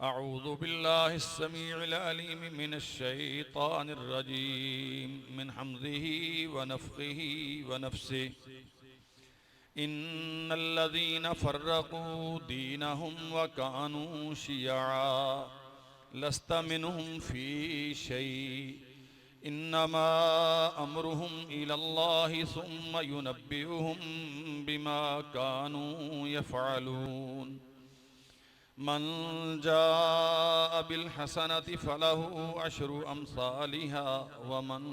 अऊज़ु बिल्लाहिस समीउल अलीम मिनश शैतानिर रजीम मिन हम्ज़िही व नफ़्ख़िही व नफ़्सिही इन्नल्लज़ीना फ़र्रक़ू दीनहुम व कानू शियआ लस्त मिनहुम फ़ी शै इन्नमा अम्रुहुम इलल्लाहि सुम्मा युनब्बिउहुम बिमा कानू यफ़अलून मन जाअ बिल हसनति फलहु अशरु अम्सालिहा व मन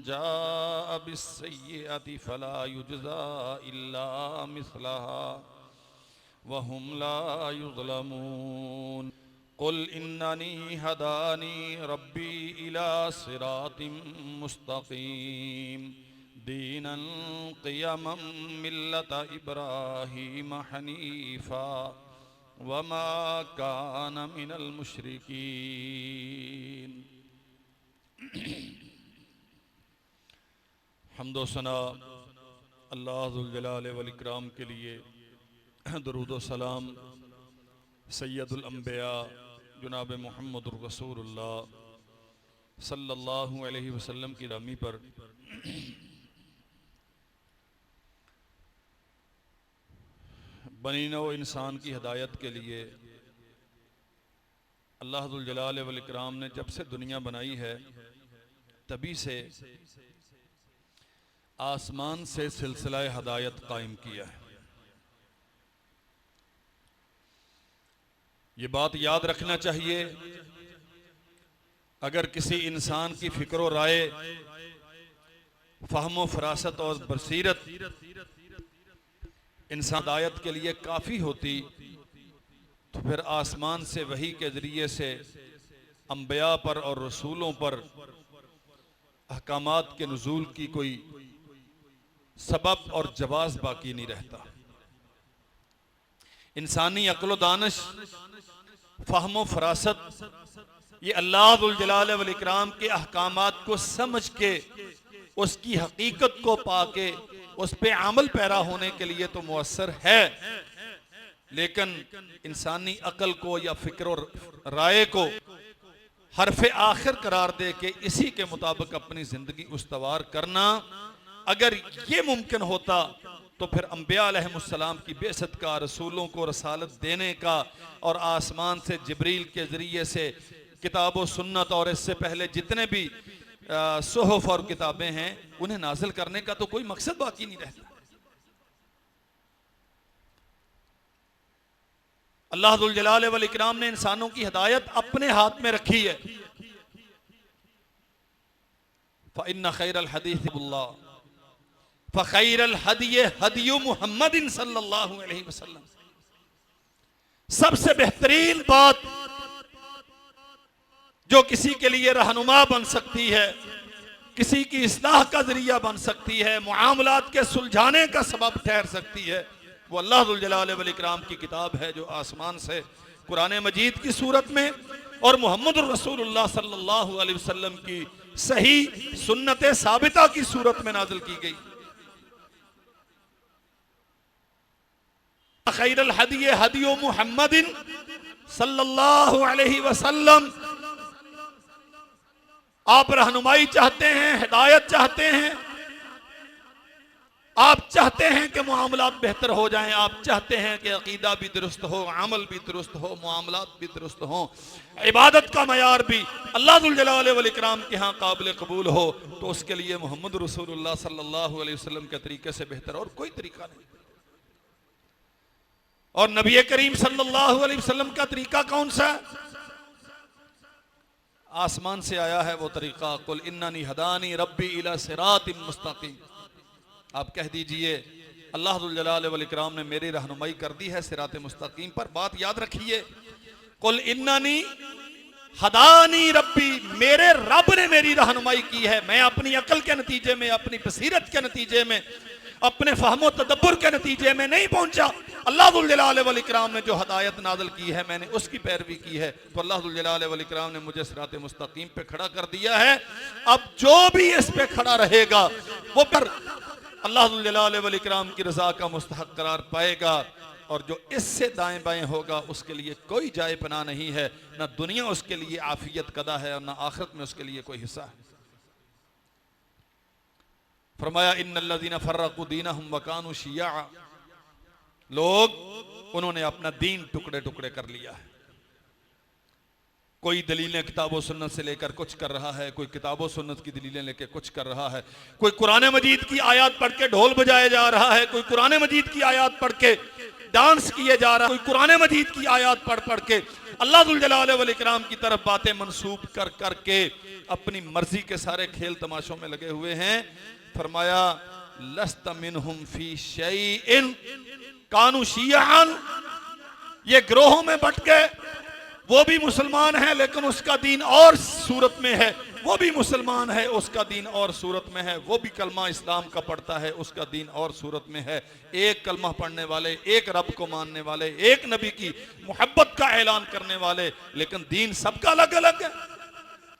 जाअ बिस्सय्यिअति फला युज्ज़ा इल्ला मिस्लहा व हुम ला युज़लमून कुल इन्ननी हदानी रब्बी इला सिरातिम मुस्तकीम दीनन क़ियमम मिल्लत इब्राहीम हनीफ़ा वमा कान मिनल मुशरिकीन। हम्दो सना अल्लाह ज़ुल जलाल वल इकराम के लिए, दुरूद व सलाम सैयदुल अंबिया जनाब मुहम्मदुर रसूलुल्लाह सल्लल्लाहु अलैहि वसल्लम की रामी पर बनी नौ इंसान की हिदायत के लिए अल्लाह ज़ुल जलाल वल इकराम ने जब से दुनिया बनाई है तभी से आसमान से सिलसिला हिदायत कायम किया है। ये बात याद रखना चाहिए, अगर किसी इंसान की फिक्र व राय, फहमो फरासत और बसीरत इंसान हिदायत के लिए काफ़ी होती तो फिर आसमान से वही के ज़रिए से अंबिया पर और रसूलों पर अहकामात के नुज़ूल की कोई सबब और जवाज़ बाकी नहीं रहता। इंसानी अक्ल दानिश, फ़हम फरासत, ये अल्लाह ज़ुल जलाल वल इकराम के अहकामात को समझ के उसकी हकीकत को पाके उस पे अमल पैरा होने के लिए तो मुअस्सर है, लेकिन इंसानी अकल को या फिक्र और राय को हरफ़े आखिर करार दे के इसी के मुताबिक अपनी जिंदगी उस्तवार करना, अगर ये मुमकिन होता तो फिर अंबिया अलैहिमुस्सलाम की बेअसत का, रसूलों को रसालत देने का और आसमान से जिब्रील के जरिए से किताब व सुन्नत और इससे पहले जितने भी सुहuf और किताबें हैं उन्हें नाजिल करने का तो कोई मकसद बाकी नहीं रहता। अल्लाह ज़ुल जलाल वल इकराम ने इंसानों की हिदायत अपने हाथ में रखी है। फ़इन्न खैरल हदीस किताबुल्लाह फ़खैरल हदी हदी मुहम्मदिन सल्लल्लाहु अलैहि वसल्लम। सबसे बेहतरीन बात जो किसी के लिए रहनुमा बन सकती है, किसी की इस्लाह का जरिया बन सकती है, मुआमलात के सुलझाने का सबब ठहर सकती है, वो अल्लाह ज़ुल जलाल वल इकराम की किताब है जो आसमान से कुरान मजीद की सूरत में और मुहम्मद रसूलुल्लाह सल्लल्लाहु अलैहि वसल्लम की सही सुन्नत साबिता की सूरत में नाजिल की गई। खैरल हदी हदी मुहम्मदिन सल्लल्लाहु अलैहि वसल्लम। आप रहनुमाई चाहते हैं, हिदायत चाहते हैं, आप चाहते हैं कि मामलात बेहतर हो जाएं, आप चाहते हैं कि अकीदा भी दुरुस्त हो, अमल भी दुरुस्त हो, मामलात भी दुरुस्त हो, इबादत का मयार भी अल्लाह ज़ुल जलाल वल इकराम के यहाँ काबिल कबूल हो, तो उसके लिए मोहम्मद रसूलुल्लाह सल्लल्लाहु अलैहि वसल्लम के तरीके से बेहतर और कोई तरीका नहीं। और नबी करीम सल्लल्लाहु अलैहि वसल्लम का तरीका कौन सा है? आसमान से आया है वो तरीका, कुल इन्ननी हदानी रब्बी इला सिरातिम मुस्तकीम। आप कह दीजिए अल्लाह ज़ुल जलाल वल इकराम ने मेरी रहनुमाई कर दी है सिरात मुस्तकीम पर। बात याद रखिए, कुल इन्ननी हदानी रब्बी, मेरे रब ने मेरी रहनुमाई की है। मैं अपनी अकल के नतीजे में, अपनी बसीरत के नतीजे में, अपने फहमो तदब्बुर के नतीजे में नहीं पहुंचा। अल्लाह ज़ुल जलाल वल इकराम ने जो हदायत नाज़िल की है मैंने उसकी पैरवी की है, तो अल्लाह ज़ुल जलाल वल इकराम ने मुझे सिरात मुस्तकीम पे खड़ा कर दिया है। अब जो भी इस पे खड़ा रहेगा वो पर अल्लाह ज़ुल जलाल वल इकराम की रज़ा का मुस्तहक़ करार पाएगा। और जो इससे दाएं बाएं होगा उसके लिए कोई जाए पनाह नहीं है, ना दुनिया उसके लिए आफियत कदा है और ना आखिरत में उसके लिए कोई हिस्सा है। फरमाया इन्नल्लज़ीना फर्रक़ू दीनहुम व कानू शियअ, लोग उन्होंने अपना दीन टुकड़े टुकड़े कर लिया है। कोई दलीलें किताबों सुन्नत से लेकर कुछ कर रहा है, कोई किताबों सुन्नत की दलीलें लेकर कुछ कर रहा है, कोई कुरान मजीद की आयत पढ़ के ढोल बजाया जा रहा है, कोई कुरान मजीद की आयत पढ़ के डांस किए जा रहा है, कोई कुरान मजीद की आयत पढ़ पढ़ के अल्लाह जुल जलाल वल इकराम की तरफ बातें मंसूब कर कर के अपनी मर्जी के सारे खेल तमाशों में लगे हुए हैं। फरमाया लस्त मिनहुम फी शैइन कानू शियअन, ये ग्रोहों में बट गए, वो भी मुसलमान है लेकिन उसका दीन और सूरत में है, वो भी मुसलमान है उसका दीन और सूरत में है, वो भी कलमा इस्लाम का पढ़ता है उसका दीन और सूरत में है। एक कलमा पढ़ने वाले, एक रब को मानने वाले, एक नबी की मोहब्बत का ऐलान करने वाले, लेकिन दीन सबका अलग अलग है।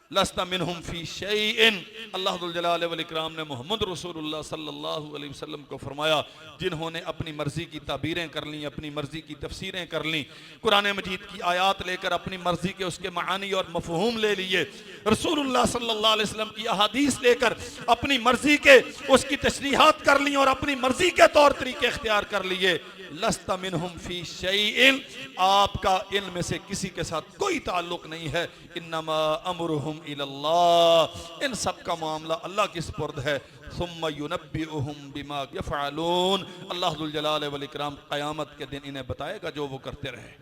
लस्ता मिनहुम फी शैइन, अल्लाह जुल जलाल वल इकराम ने मोहम्मद रसूलुल्लाह सल्लल्लाहु अलैहि वसल्लम को फरमाया, जिन्होंने अपनी मर्जी की ताबीरें कर ली, अपनी मर्जी की तफसीरें कर ली, कुरान मजीद की आयत लेकर अपनी मर्जी के उसके मानी और मफहूम ले लिए, रसूलुल्लाह सल्लल्लाहु अलैहि वसल्लम की अहादीस लेकर अपनी मर्जी के उसकी तशरीहात कर ली और अपनी मर्जी के तौर तरीके इख्तियार कर लिए। लस्ता मिनहुम फी शैइन, आपका इनमें से किसी के साथ कोई ताल्लुक नहीं है। इन्नमा अमरुहुम इलल्लाह, इन सब का मामला अल्लाह के सुपुर्द है। सुम्मा युनब्बिउहुम बिमा यफ़अलून, अल्लाह जुल जलाल वल इकराम क़यामत के दिन इन्हें बताएगा जो वो करते रहे।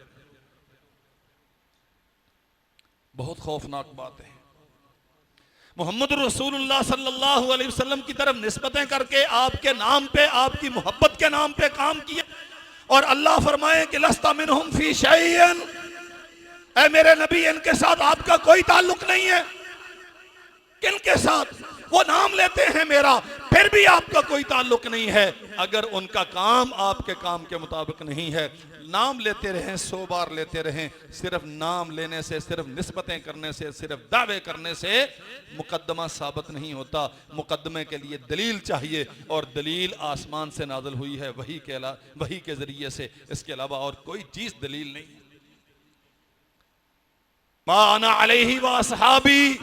बहुत खौफनाक बात है। मोहम्मद रसूलुल्लाह सल्लल्लाहु अलैहि वसल्लम की तरफ निस्बतें करके आपके नाम पे, आपकी मोहब्बत के नाम पे काम किया, और अल्लाह फरमाए कि लस्ता मिनहुम फी शैइन, ऐ मेरे नबी इनके साथ आपका कोई ताल्लुक नहीं है। किनके साथ? वो नाम लेते हैं मेरा, फिर भी आपका कोई ताल्लुक नहीं है। अगर उनका काम आपके काम के मुताबिक नहीं है, नाम लेते रहें, 100 बार लेते रहें, सिर्फ नाम लेने से, सिर्फ निस्बतें करने से, सिर्फ दावे करने से मुकद्दमा साबित नहीं होता। मुकद्दमे के लिए दलील चाहिए, और दलील आसमान से नाज़िल हुई है वही के जरिए से, इसके अलावा और कोई चीज दलील नहीं। मा अना अलैहि व अस्हाबी,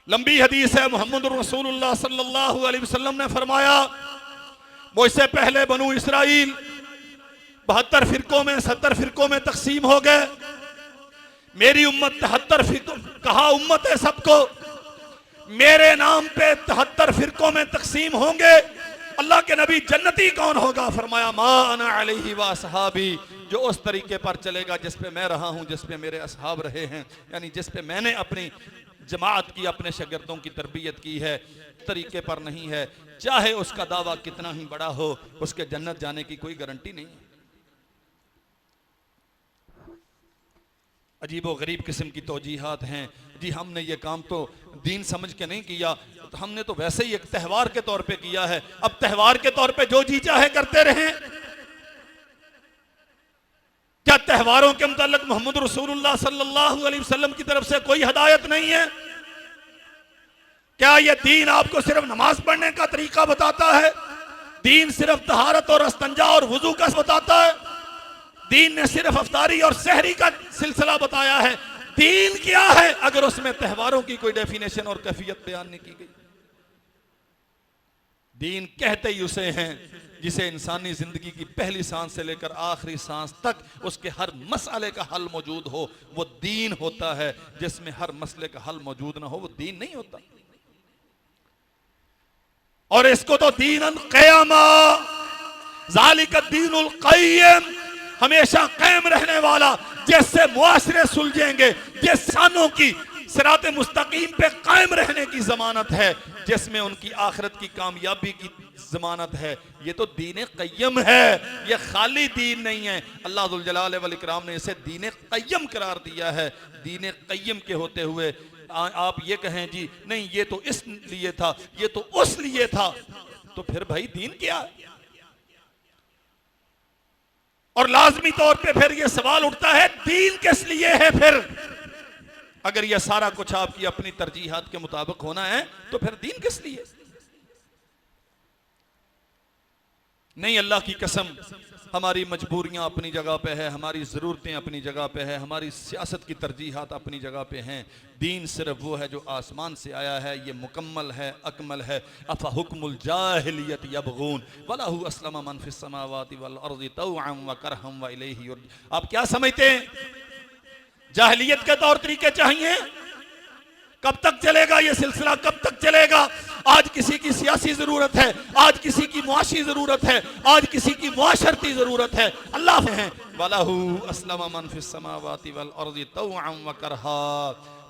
लंबी हदीस है। मोहम्मद रसूलुल्लाह सल्लल्लाहु अलैहि वसल्लम ने फरमाया, मुझसे पहले बनु इसराइल 72 फिरकों में, 70 फिरकों में तकसीम हो गए। मेरी उम्मत 73 फिरकों, कहा उम्मत है सबको, मेरे नाम पे 73 फिरकों में तकसीम होंगे। अल्लाह के नबी जन्नती कौन होगा? फरमाया मा अना अलैहि व अस्हाबी, जो उस तरीके पर चलेगा जिस पे मैं रहा हूं, जिस पे मेरे असहाब रहे हैं, यानी जिस पे मैंने अपनी जमात की, अपने शागिर्दों की तरबियत की है, तरीके पर नहीं है, चाहे उसका दावा कितना ही बड़ा हो, उसके जन्नत जाने की कोई गारंटी नहीं है। अजीब व गरीब किस्म की तौजीहात हैं। जी हमने ये काम तो दीन समझ के नहीं किया, तो हमने तो वैसे ही एक त्यौहार के तौर पे किया है, अब त्यौहार के तौर पे जो जी चाहे करते रहें। क्या त्योहारों के मुताल्लिक मोहम्मद रसूलुल्लाह सल्लल्लाहु अलैहि वसल्लम की तरफ से कोई हिदायत नहीं है? क्या यह दीन आपको सिर्फ नमाज पढ़ने का तरीका बताता है? दीन सिर्फ तहारत और अस्तंजा और वुजू का बताता है? दीन ने सिर्फ अफ्तारी और सहरी का सिलसिला बताया है? दीन क्या है अगर उसमें त्योहारों की कोई डेफिनेशन और कैफियत बयान नहीं की गई? दीन कहते ही उसे हैं जिसे इंसानी जिंदगी की पहली सांस से लेकर आखिरी सांस तक उसके हर मसले का हल मौजूद हो, वो दीन होता है। जिसमें हर मसले का हल मौजूद ना हो, वो दीन नहीं होता। और इसको तो दीनन क़यामा, ज़ालिका दीनुल क़य्यम, हमेशा कायम रहने वाला, जिससे मुआशरे सुलझेंगे, जिस सानों की सिरात मुस्तकीम पे कायम रहने की जमानत है, जिसमें उनकी आखिरत की कामयाबी की जमानत है, ये तो दीन क़य्यम है, ये खाली दीन नहीं है। अल्लाह जुल जलाल वल इकराम ने इसे दीन क़य्यम करार दिया है। दीन क़य्यम के होते हुए आप ये कहें जी नहीं ये तो इस लिए था, ये तो उस लिए था, तो फिर भाई दीन क्या है? और लाजमी तौर पे फिर ये सवाल उठता है दीन किस लिए है? फिर अगर ये सारा कुछ आपकी अपनी तरजीहात के मुताबिक होना है तो फिर दीन किस लिए? नहीं, अल्लाह की कसम, हमारी मजबूरियां अपनी जगह पे है, हमारी ज़रूरतें अपनी जगह पे है, हमारी सियासत की तरजीहात अपनी जगह पे हैं। दीन सिर्फ वो है जो आसमान से आया है, ये मुकम्मल है, अकमल है। अफ़ा हुक्मुल जाहिलियत यबगून वलहु अस्लमा मन फिस समावाति वल अर्ज़ि तौअन व करहम व इलैहि युरजऊन। आप क्या समझते हैं, जाहिलियत के तौर तरीके चाहिए? कब तक चलेगा ये सिलसिला, कब तक चलेगा? आज किसी की सियासी जरूरत है, आज किसी की मुआशी जरूरत है, आज किसी की मुआशरती जरूरत है। अल्लाह है वलहु अस्लमा मन फिस समावाति वल अर्ज़ि तौअन व करहा।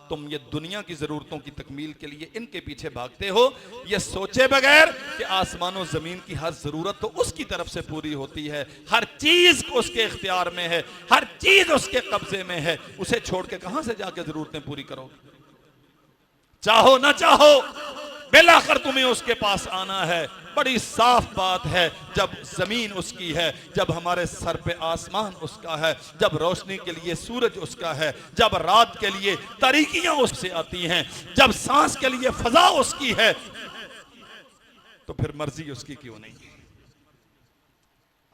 तुम ये दुनिया की जरूरतों की तकमील के लिए इनके पीछे भागते हो, ये सोचे बगैर कि आसमानों जमीन की हर जरूरत तो उसकी तरफ से पूरी होती है, हर चीज उसके इख्तियार में है, हर चीज उसके कब्जे में है। उसे छोड़ के कहां से जाके जरूरतें पूरी करोगे? चाहो ना चाहो बिलाखिर तुम्हें उसके पास आना है। बड़ी साफ बात है, जब जमीन उसकी है, जब हमारे सर पे आसमान उसका है, जब रोशनी के लिए सूरज उसका है, जब रात के लिए तारीकियां उससे आती हैं, जब सांस के लिए फजा उसकी है, तो फिर मर्जी उसकी क्यों नहीं है?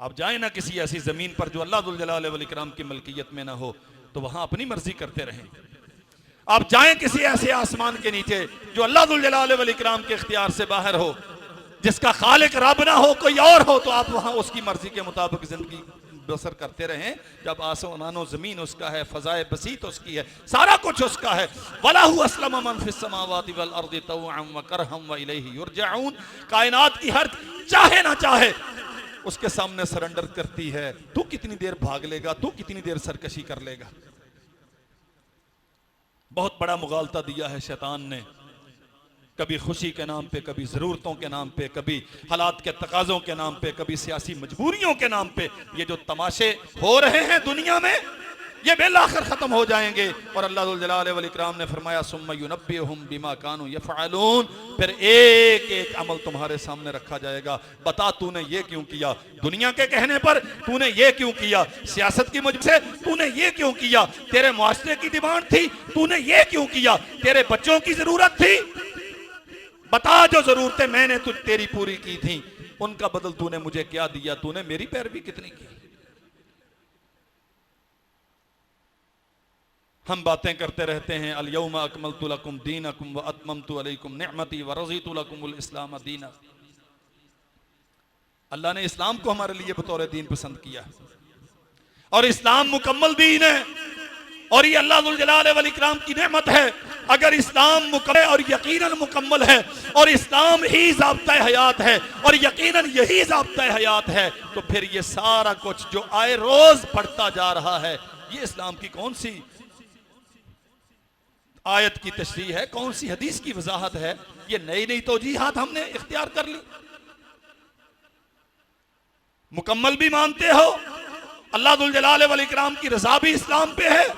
आप जाए ना किसी ऐसी जमीन पर जो अल्लाह दुल जलाल वल इकराम की मलकियत में ना हो, तो वहां अपनी मर्जी करते रहें। आप जाएं किसी ऐसे आसमान के नीचे जो अल्लाह दुल जलाल वल इकराम के इख्तियार से बाहर हो, जिसका खालिक रब ना हो, कोई और हो, तो आप वहां उसकी मर्जी के मुताबिक जिंदगी बसर करते रहें। जब आसमानो जमीन उसका है, फजाए बसीत उसकी है, सारा कुछ उसका है। वलहु अस्लमा मन फिस समावाति वल अर्ज़ि तौअन व करहम व इलैहि युरजऊन। कायनात की हर चाहे ना चाहे उसके सामने सरेंडर करती है। तू कितनी देर भाग लेगा, तू कितनी देर सरकशी कर लेगा? बहुत बड़ा मुगालता दिया है शैतान ने, कभी खुशी के नाम पे, कभी ज़रूरतों के नाम पे, कभी हालात के तकाज़ों के नाम पे, कभी सियासी मजबूरियों के नाम पे। ये जो तमाशे हो रहे हैं दुनिया में, ये बिलाखिर ख़त्म हो जाएंगे। और अल्लाह जुल जलाल वल इकराम ने फरमाया सुम्मा युनब्बिहुम बिमा कानू यफ़अलून, फिर एक एक अमल तुम्हारे सामने रखा जाएगा। बता तूने ये क्यों किया, दुनिया के कहने पर तूने ये क्यों किया, सियासत की वजह से तूने ये क्यों किया, तेरे मुआशरे की डिमांड थी तूने ये क्यों किया, तेरे बच्चों की जरूरत थी, बता जो जरूरतें मैंने तेरी पूरी की थी, उनका बदल तूने मुझे क्या दिया, तूने मेरी पैरवी कितनी की। हम बातें करते रहते हैं अल यौमा अकमलतु लकुम दीनकुम व अतममतु अलैकुम निअमती व रज़ीतु लकुमुल इस्लाम दीना। अल्लाह ने इस्लाम को हमारे लिए बतौर दीन पसंद किया और इस्लाम मुकम्मल दीन है और ये अल्लाह जुल जलाल वल इकराम की नेमत है। अगर इस्लाम मुकम्मल और यकीनन मुकम्मल है और इस्लाम ही ज़ाब्ता हयात है और यकीनन यही ज़ाब्ता हयात है, तो फिर ये सारा कुछ जो आए रोज बढ़ता जा रहा है, ये इस्लाम की कौन सी आयत की तशरीह है, कौन सी हदीस की वजाहत है? ये नई नई तौजीहात हमने इख्तियार कर ली। मुकम्मल भी मानते हो, अल्लाह दुल जलाल वल इकराम की रज़ा भी इस्लाम पे है।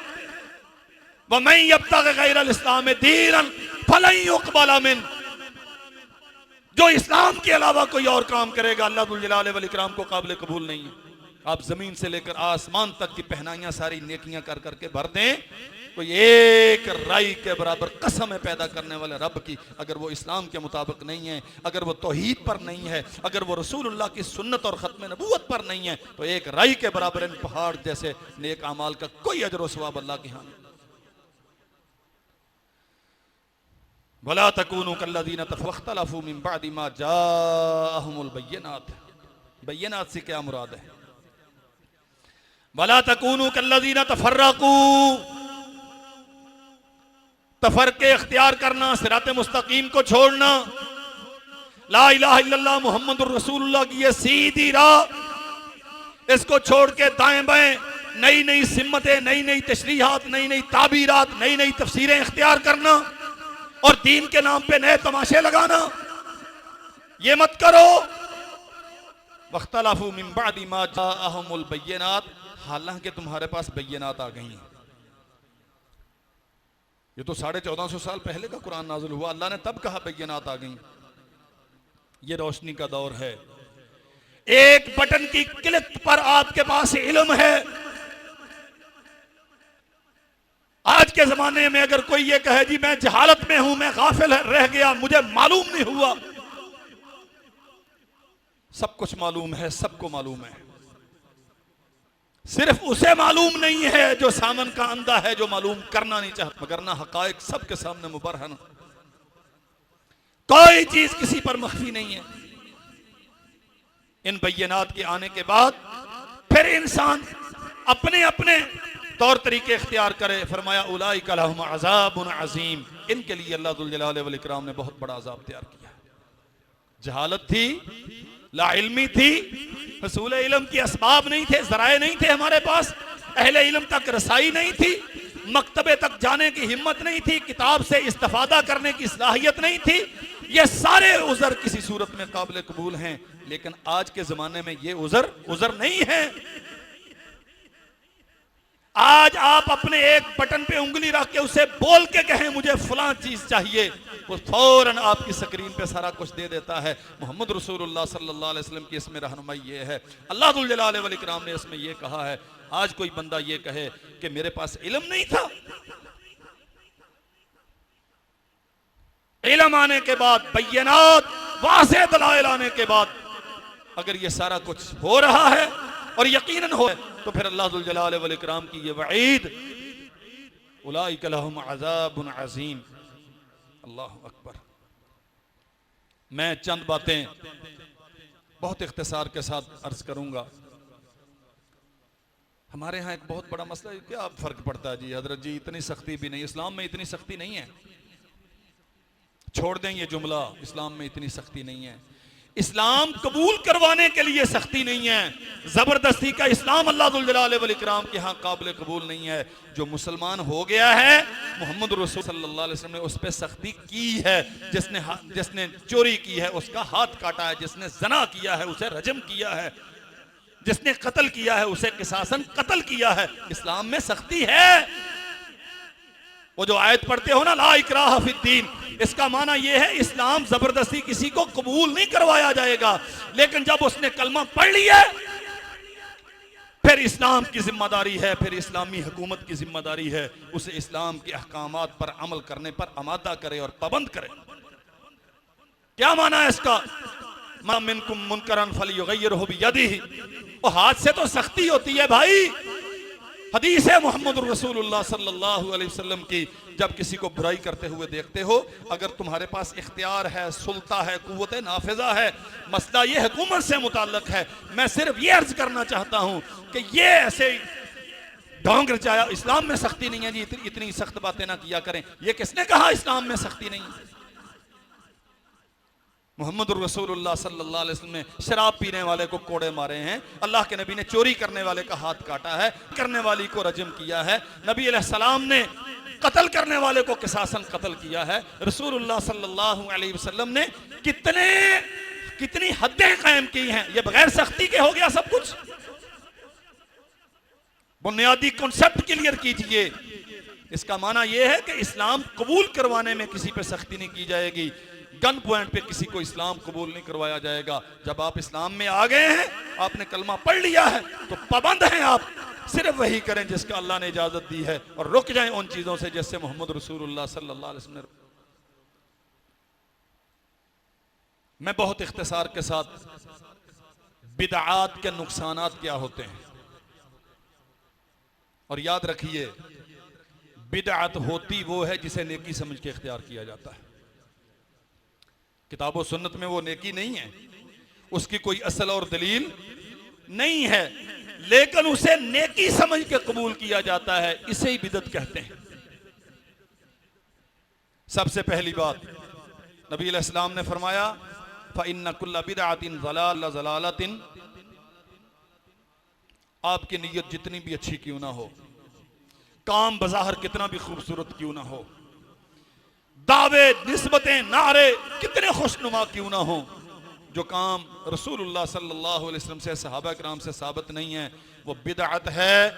वमन यब्तग़ि गैरल इस्लाम दीनन फलन युक़बल मिन, जो इस्लाम के अलावा कोई और काम करेगा अल्लाह दुल जलाल वल इकराम को काबिल कबूल नहीं है। आप जमीन से लेकर आसमान तक की पहनाइयां सारी नेकियां कर करके भर दें, कोई एक राई के बराबर कसम पैदा करने वाले रब की अगर वो इस्लाम के मुताबिक नहीं है, अगर वो तौहीद पर नहीं है, अगर वो रसूलुल्लाह की सुन्नत और ख़त्म नबूवत पर नहीं है, तो एक राई के बराबर इन पहाड़ जैसे नेक अमाल का कोई अजर व सवाब अल्लाह के यहाँ। वला तकूनू कल्लज़ीना तफ़ख्तलफ़ू मिन बअदि मा जाअहुमुल बय्यिनात। बय्यिनात से क्या मुराद है? वला तकूनू कल्लज़ीना तफ़र्रक़ू, तफरके इख्तियार करना, सिरात मुस्तकीम को छोड़ना, ला इलाहा इल्लल्लाह मुहम्मदुर रसूलुल्लाह की ये सीधी राह, इसको छोड़ के दाएं बाएं नई नई सिम्मतें, नई नई तशरीहात, नई नई ताबीरात, नई नई तफसीरें इख्तियार करना और दीन के नाम पे नए तमाशे लगाना, ये मत करो। वख्तलफू मिन बअदि मा जाअहुमुल बय्यिनात, हालांकि तुम्हारे पास बय्यिनात आ गई हैं। ये तो 1450 साल पहले का कुरान नाज़िल हुआ, अल्लाह ने तब कहा बय्यिनात आ गई। ये रोशनी का दौर है, एक बटन की क्लिक पर आपके पास इल्म है। आज के जमाने में अगर कोई ये कहे जी मैं जहालत में हूं, मैं गाफिल रह गया, मुझे मालूम नहीं हुआ, सब कुछ मालूम है, सबको मालूम है, सिर्फ उसे मालूम नहीं है जो सामन का अंधा है, जो मालूम करना नहीं चाहता, वरना हकायक सबके सामने मुबरहन, कोई चीज किसी पर मख्फी नहीं है। इन बैयनात के आने के बाद फिर इंसान अपने अपने तौर तरीके इख्तियार करे। फरमाया उलाइका लहुम अज़ाबुन अज़ीम, इनके लिए अल्लाह जुल जलाल वल इकराम ने बहुत बड़ा अज़ाब तैयार किया। जहालत थी, लाइल्मी थी, हसूल इल्म की असबाब नहीं थे, ज़राए नहीं थे हमारे पास, अहले इल्म तक रसाई नहीं थी, मकतबे तक जाने की हिम्मत नहीं थी, किताब से इस्तिफादा करने की सलाहियत नहीं थी। ये सारे उज़र किसी सूरत में काबिल कबूल हैं, लेकिन आज के ज़माने में ये उज़र नहीं है। आज आप अपने एक बटन पे उंगली रख के उसे बोल के कहें मुझे फलां चीज चाहिए, वो फौरन आपकी स्क्रीन पे सारा कुछ दे देता है। मोहम्मद रसूलुल्लाह सल्लल्लाहु अलैहि वसल्लम की इसमें रहनुमाई ये है, अल्लाह जुल जलाल वल इकराम ने इसमें ये कहा है। आज कोई बंदा ये कहे कि मेरे पास इल्म नहीं था, इल्म आने के बाद, बय्यनात वाज़ेह दलाइल आने के बाद अगर ये सारा कुछ हो रहा है और यकीनन हो, तो फिर अल्लाह जुल जलाल वल इकराम की ये वईद, उलाइका लहुम अज़ाबुन अज़ीम। अल्लाहु अकबर। मैं चंद बातें बहुत इख्तिसार के साथ अर्ज करूंगा। हमारे यहाँ एक बहुत बड़ा मसला है, क्या फर्क पड़ता है जी हजरत जी, इतनी सख्ती भी नहीं, इस्लाम में इतनी सख्ती नहीं है, छोड़ दें ये जुमला, इस्लाम में इतनी सख्ती नहीं है। इस्लाम कबूल करवाने के लिए सख्ती नहीं है, जबरदस्ती का इस्लाम अल्लाह जुल जलाल वल इकराम के यहाँ काबिल कबूल नहीं है। जो मुसलमान हो गया है, मोहम्मद रसूल सल्लल्लाहु अलैहि वसल्लम ने उस पर सख्ती की है। जिसने चोरी की है उसका हाथ काटा है, जिसने जना किया है उसे रजम किया है, जिसने कत्ल किया है उसे किसासन कत्ल किया है। इस्लाम में सख्ती है। वो जो आयत पढ़ते हो ना, ला इकराह फिद्दीन, इसका माना यह है इस्लाम जबरदस्ती किसी को कबूल नहीं करवाया जाएगा, लेकिन जब उसने कलमा पढ़ लिया फिर इस्लाम की जिम्मेदारी है, फिर इस्लामी हुकूमत की जिम्मेदारी है, उसे इस्लाम के अहकामात पर अमल करने पर आमादा करे और पाबंद करे। क्या माना है इसका? मा मिनकुम मुनकरन फलयुगय्यिरहु बियदिही, वो हाथ से तो सख्ती होती है भाई। हदीस है मोहम्मद रसूलुल्लाह सल्लल्लाहु अलैहि वसल्लम की, जब किसी को बुराई करते हुए देखते हो, अगर तुम्हारे पास इख्तियार है, सुल्ता है, कुव्वत नाफिजा है, मसला ये हुकूमत से मुताल्लिक है, मैं सिर्फ ये अर्ज करना चाहता हूं कि ये ऐसे ढोंग रचाया, इस्लाम में सख्ती नहीं है जी, इतनी सख्त बातें ना किया करें। ये किसने कहा इस्लाम में सख्ती नहीं है? मोहम्मद रसूलुल्लाह सल्लल्लाहु अलैहि वसल्लम ने शराब पीने वाले को कोड़े मारे हैं, अल्लाह के नबी ने चोरी करने वाले का हाथ काटा है, करने वाली को रजम किया है, नबी अलैहिस्सलाम ने कत्ल करने वाले को किसासन कत्ल किया है। रसूलुल्लाह सल्लल्लाहु अलैहि वसल्लम ने कितनी हदें कायम की हैं। ये बगैर सख्ती के हो गया सब कुछ? बुनियादी कॉन्सेप्ट क्लियर कीजिए। इसका माना यह है कि इस्लाम कबूल करवाने में किसी पे सख्ती नहीं की जाएगी, गन पॉइंट पे किसी को इस्लाम कबूल नहीं करवाया जाएगा। जब आप इस्लाम में आ गए हैं, आपने कलमा पढ़ लिया है, तो पाबंद हैं आप, सिर्फ वही करें जिसका अल्लाह ने इजाजत दी है, और रुक जाएं उन चीजों से जिससे मोहम्मद रसूलुल्लाह सल्लल्लाहु अलैहि वसल्लम। मैं बहुत इख्तिसार के साथ बिदआत के नुकसानात क्या होते हैं, और याद रखिए बिदअत होती वो है जिसे नेकी समझ के इख्तियार किया जाता है। किताब और सुन्नत में वो नेकी नहीं है, उसकी कोई असल और दलील नहीं है, लेकिन उसे नेकी समझ के कबूल किया जाता है, इसे ही बिदअत कहते हैं। सबसे पहली बात नबी अलैहिस्सलाम ने फरमाया, फ़इन्ना कुल्ला बिदअतिन ज़लालतिन, आपकी नीयत जितनी भी अच्छी क्यों ना हो, काम बज़ाहिर कितना भी खूबसूरत क्यों ना हो, दावे निस्बतें नारे कितने खुशनुमा क्यों ना हो, जो काम रसूलुल्लाह सल्लल्लाहु अलैहि वसल्लम से, सहाबा किराम से साबित नहीं है, वो बिदअत है।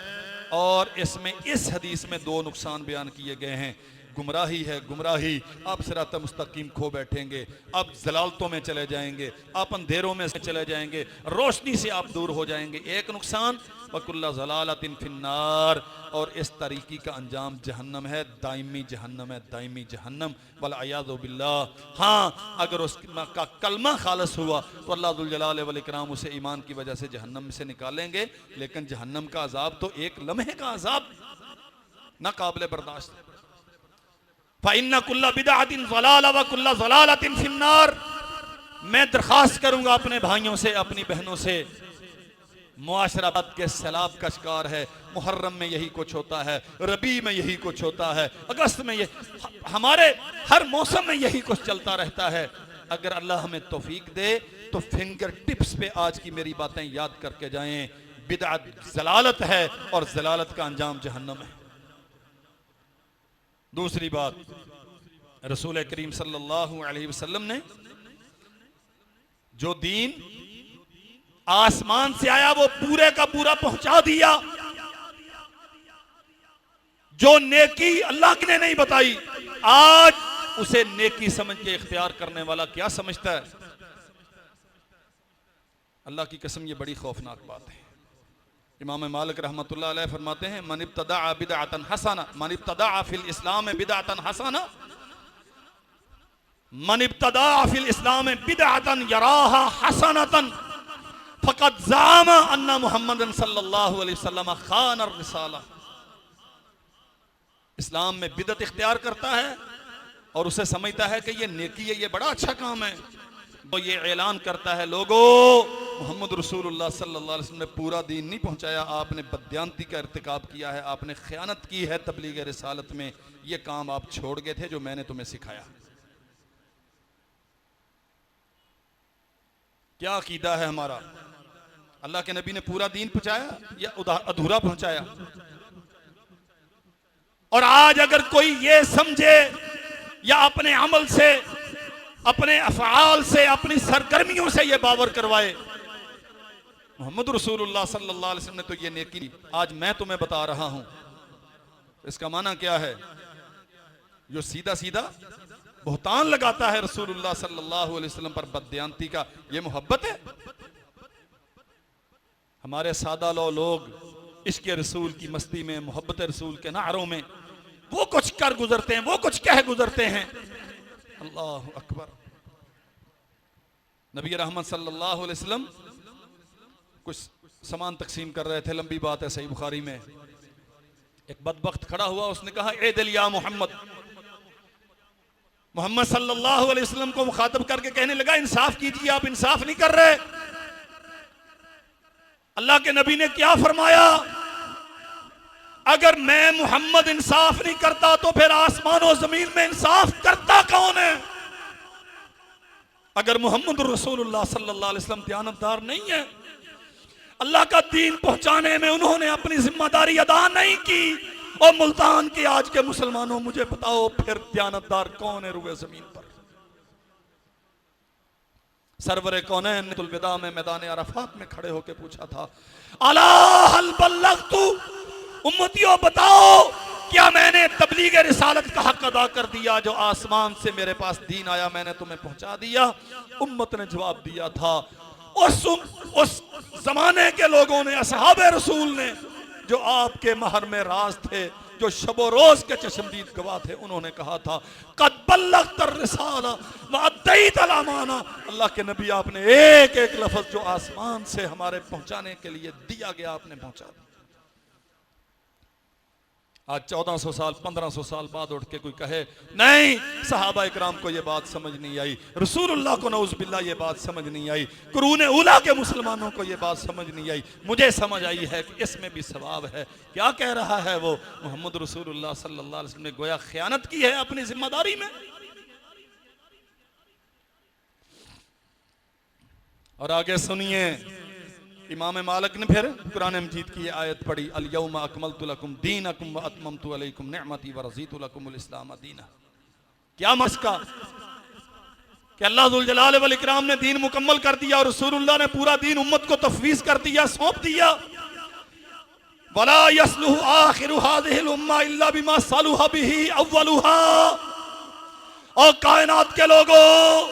और इसमें इस हदीस में दो नुकसान बयान किए गए हैं। गुमराही है गुमराही, आप सिरात मुस्तकीम खो बैठेंगे, आप जलालतों में चले जाएंगे, आप अंधेरों में चले जाएंगे, रोशनी से आप दूर हो जाएंगे। एक नुकसान वकुल्ला ज़लालतिन फिन्नार, और इस तरीकी का अंजाम जहन्नम है, दायमी जहन्नम है, दायमी जहन्नम वल्इयाज़ु बिल्लाह। हाँ, अगर उसका कलमा खालस हुआ तो अल्लाह जुल जलाल वल इकराम उसे ईमान की वजह से जहन्नम से निकालेंगे, लेकिन जहन्नम का अजाब तो एक लम्हे का अजाब ना काबिल बर्दाश्त। फ़इन्ना कुल्ला बिदअतिन ज़लाला व कुल्ला ज़लालतिन फिन्नार। मैं दरख्वास्त करूंगा अपने भाइयों से, अपनी बहनों से, मुआशरात के सैलाब का शिकार है। मुहर्रम में यही कुछ होता है, रबी में यही कुछ होता है, अगस्त में ये, हमारे हर मौसम में यही कुछ चलता रहता है। अगर अल्लाह हमें तौफीक दे तो फिंगर टिप्स पे आज की मेरी बातें याद करके जाएं। बिदअत जलालत है और जलालत का अंजाम जहन्नम है। दूसरी बात, रसूल करीम सल्लल्लाहु अलैहि वसल्लम ने जो दीन आसमान से आया वो पूरे का पूरा पहुंचा दिया। जो नेकी अल्लाह ने नहीं बताई, आज उसे नेकी समझ के इख्तियार करने वाला क्या समझता है? अल्लाह की कसम, ये बड़ी खौफनाक बात है। इमाम मालिक रहमतुल्लाह अलैह फरमाते हैं, मन इब्तदा बिदअतन हसना, मन इब्तदा फिल इस्लाम बिदअतन हसना, मन इब्तदा फिल इस्लाम बिदअतन यराहा हसनतन फ़क़द ज़अमा अन्ना मुहम्मदन सल्लल्लाहु अलैहि वसल्लम खान ar-रिसाला। इस्लाम में बिदअत इख्तियार करता है और उसे समझता है कि ये नेकी है, ये बड़ा अच्छा काम है, तो ये ऐलान करता है, लोगों, मोहम्मद रसूलुल्लाह सल्लल्लाहु अलैहि वसल्लम ने पूरा दीन नहीं पहुंचाया, आपने बदयांती का इर्तिकाब किया है, आपने खयानत की है तबलीग रिसालत में, ये काम आप छोड़ गए थे जो मैंने तुम्हें सिखाया। क्या अकीदा है हमारा? अल्लाह के नबी ने पूरा दीन पहुंचाया या अधूरा पहुंचाया? और आज अगर कोई ये समझे या अपने अमल से, अपने अफ़आल से, अपनी सरगर्मियों से ये बावर करवाए, मोहम्मद रसूलुल्लाह सल्लल्लाहु अलैहि वसल्लम ने तो ये नेकी, आज मैं तुम्हें बता रहा हूं, इसका माना क्या है? जो सीधा सीधा बहुतान लगाता है रसूलुल्लाह सल्लल्लाहु अलैहि वसल्लम पर बदयांती का, ये मोहब्बत है? हमारे सादा लो लोग इश्क़ रसूल की मस्ती में, मोहब्बत रसूल के नारों में वो कुछ कर गुजरते हैं, वो कुछ कह गुजरते हैं। अल्लाह अकबर। नबी रहमत सल्लल्लाहु अलैहि वसल्लम कुछ सामान तकसीम कर रहे थे, लंबी बात है, सही बुखारी में। एक बदबख्त खड़ा हुआ, उसने कहा, ए दिल या मोहम्मद। मोहम्मद सल्लल्लाहु अलैहि वसल्लम को मुखातब करके कहने लगा, इंसाफ कीजिए, आप इंसाफ नहीं कर रहे। अल्लाह के नबी ने क्या फरमाया? अगर मैं मोहम्मद इंसाफ नहीं करता तो फिर आसमान और जमीन में इंसाफ करता कौन है? अगर मोहम्मद रसूलुल्लाह सल्लल्लाहु अलैहि वसल्लम दयानतदार नहीं है, अल्लाह का दीन पहुंचाने में उन्होंने अपनी जिम्मेदारी अदा नहीं की, और मुल्तान के आज के मुसलमानों, मुझे बताओ फिर दयानतदार कौन है रुए जमीन पर? सरवरे कौनैन ने विदा में मैदान अरफात में खड़े होकर पूछा था, अला हल बल्लगतु, उम्मतियों बताओ क्या मैंने तबलीग रिसालत का हक अदा कर दिया? जो आसमान से मेरे पास दीन आया मैंने तुम्हें पहुंचा दिया। उम्मत ने जवाब दिया था, उस जमाने के लोगों ने, असहाबे रसूल ने, जो आपके महर में राज थे, जो शबो रोज के चश्मदीद गवाह थे, उन्होंने कहा था, कद बल्लगत रिसाला व अद्दैत अल अमाना। अल्लाह के नबी, आपने एक एक लफ्ज जो आसमान से हमारे पहुंचाने के लिए दिया गया, आपने पहुंचा दिया। आज 1400 साल 1500 साल बाद उठ के कोई कहे नहीं, सहाबा इकराम को ये बात समझ नहीं आई, रसूलुल्लाह को नऊज़ बिल्लाह ये बात समझ नहीं आई, कुरूने उला के मुसलमानों को ये बात समझ नहीं आई, मुझे समझ आई है कि इसमें भी सवाब है। क्या कह रहा है वो? मोहम्मद रसूलुल्लाह सल्लल्लाहु अलैहि वसल्लम ने गोया खयानत की है अपनी जिम्मेदारी में। और आगे सुनिए, इमाम मालिक ने फिर कुरान मजीद की आयत पढ़ी, अल यौमा अकमलतु लकुम दीनकुम व अतममतु अलैकुम निअमती व रज़ीतु लकुमुल इस्लाम दीना। क्या मसका कि अल्लाह जुल जलाल वल इकराम ने दीन मुकम्मल कर दिया और रसूलुल्लाह ने पूरा दीन उम्मत को तफवीज़ कर दिया, सौंप दिया। वला यसलुहु आखिरु हाज़िहिल उम्मा इल्ला बिमा सलुहा बिही अव्वलुहा। और कायनात के लोगों,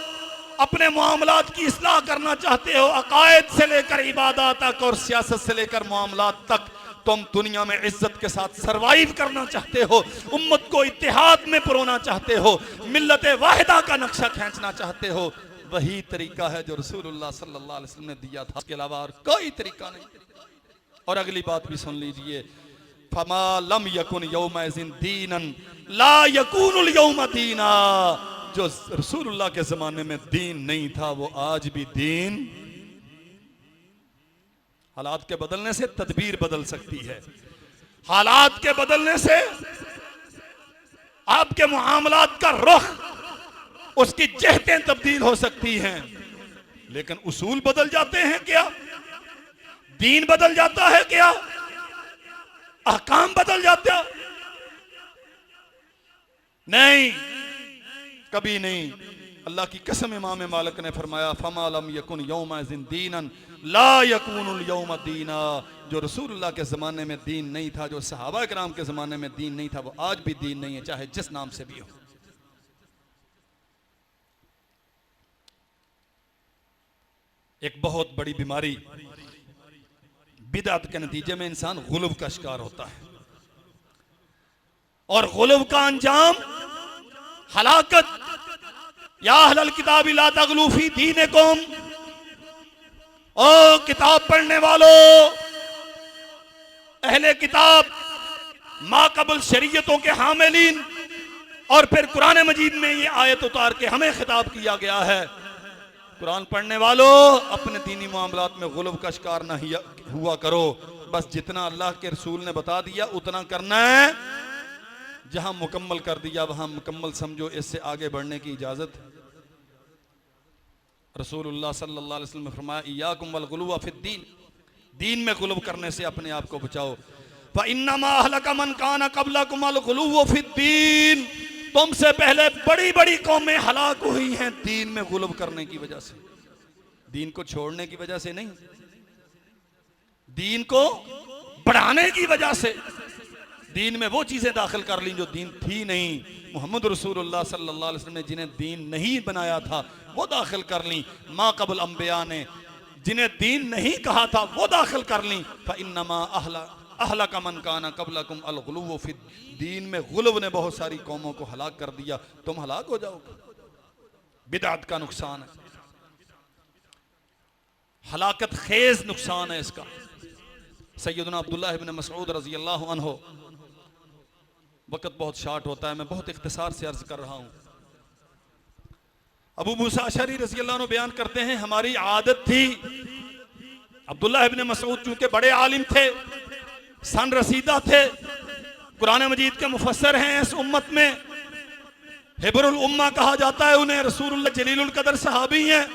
अपने मामलात की इस्लाह करना चाहते हो, अकायद से लेकर इबादत तक और सियासत से लेकर मामलात तक, तुम दुनिया में इज्जत के साथ सरवाइव करना चाहते हो, उम्मत को इत्तेहाद में परोना चाहते हो, मिल्लत वाहिदा का नक्शा खींचना चाहते हो, वही तरीका है जो रसूलुल्लाह सल्लल्लाहु अलैहि वसल्लम ने दिया था, इसके अलावा और कोई तरीका नहीं। और अगली बात भी सुन लीजिए, फमा लम यकुन यौमइज़िन दीनन ला यकूनुल यौम दीना। जो रसूलुल्लाह के जमाने में दीन नहीं था वो आज भी दीन। हालात के बदलने से तदबीर बदल सकती है, हालात के बदलने से आपके मुआमलात का रुख, उसकी जहतें तब्दील हो सकती हैं, लेकिन उसूल बदल जाते हैं क्या? दीन बदल जाता है क्या? अहकाम बदल जाता? नहीं, कभी नहीं। अल्लाह की कसम, इमाम मालिक ने फरमाया फमा लम यकुन यौमइज़िन दीनन ला यकूनुल यौम दीना। जो रसूलुल्लाह के ज़माने में दीन नहीं था, जो सहाबा किराम के ज़माने में दीन नहीं था, वो आज भी दीन नहीं है, चाहे जिस नाम से भी हो। एक बहुत बड़ी बीमारी बिदअत के नतीजे में इंसान गुलब का शिकार होता है, और गुलब का अंजाम हलाकत। या अहलल किताब ला तगलू फी दीनिकुम, ओ किताब पढ़ने वालों, अहले किताब, माकबल शरीयतों के हामिलीन। और फिर कुरान मजीद में ये आयत उतार के हमें खिताब किया गया है, कुरान पढ़ने वालों, अपने दीनी मामलात में गुलब का शिकार ना हुआ करो। बस जितना अल्लाह के रसूल ने बता दिया उतना करना है, जहां मुकम्मल कर दिया वहां मुकम्मल समझो, इससे आगे बढ़ने की इजाजत। रसूलुल्लाह सल्लल्लाहु अलैहि वसल्लम ने फरमाया इय्याकुम वल गुलुव फिद्दीन, दीन में गुलब करने से अपने आप को बचाओ। फ इन्नमा अहलका मन काना क़ब्लकुम अल गुलुव फिद्दीन, तुमसे पहले बड़ी बड़ी कौमें हलाक हुई हैं दीन में गुलब करने की वजह से, दीन को छोड़ने की वजह से नहीं, दीन को बढ़ाने की वजह से। दीन में वो चीजें दाखिल कर ली जो दीन थी नहीं। मोहम्मद रसूलुल्लाह सल्लल्लाहु अलैहि वसल्लम ने जिन्हें दीन नहीं बनाया था वो दाखिल कर ली, माँ कबल अम्बिया ने जिन्हें दीन नहीं कहा था वो दाखिल कर ली। फ़इन्नमा अहलका मन काना क़ब्लकुम अल गुलुव फिद, दीन में गुलब ने बहुत सारी कौमों को हलाक कर दिया, तुम हलाक हो जाओगे। बिदअत का नुकसान है, हलाकत खेज नुकसान है इसका। सैयदना अब्दुल्लाह इब्न मसऊद रज़ी अल्लाहु अन्हु, वक़्त बहुत शार्ट होता है, मैं बहुत इख्तिसार से अर्ज कर रहा हूँ। अबू मूसा अशअरी रज़ी अल्लाहु अन्हु बयान करते हैं, हमारी आदत थी, अब्दुल्लाह इब्न मसऊद चूंकि बड़े आलिम थे, सन रसीदा थे, कुरान मजीद के मुफस्सिर हैं इस उम्मत में, हिब्रुल उम्मा कहा जाता है उन्हें, रसूलुल्लाह जलीलुल कदर सहाबी हैं।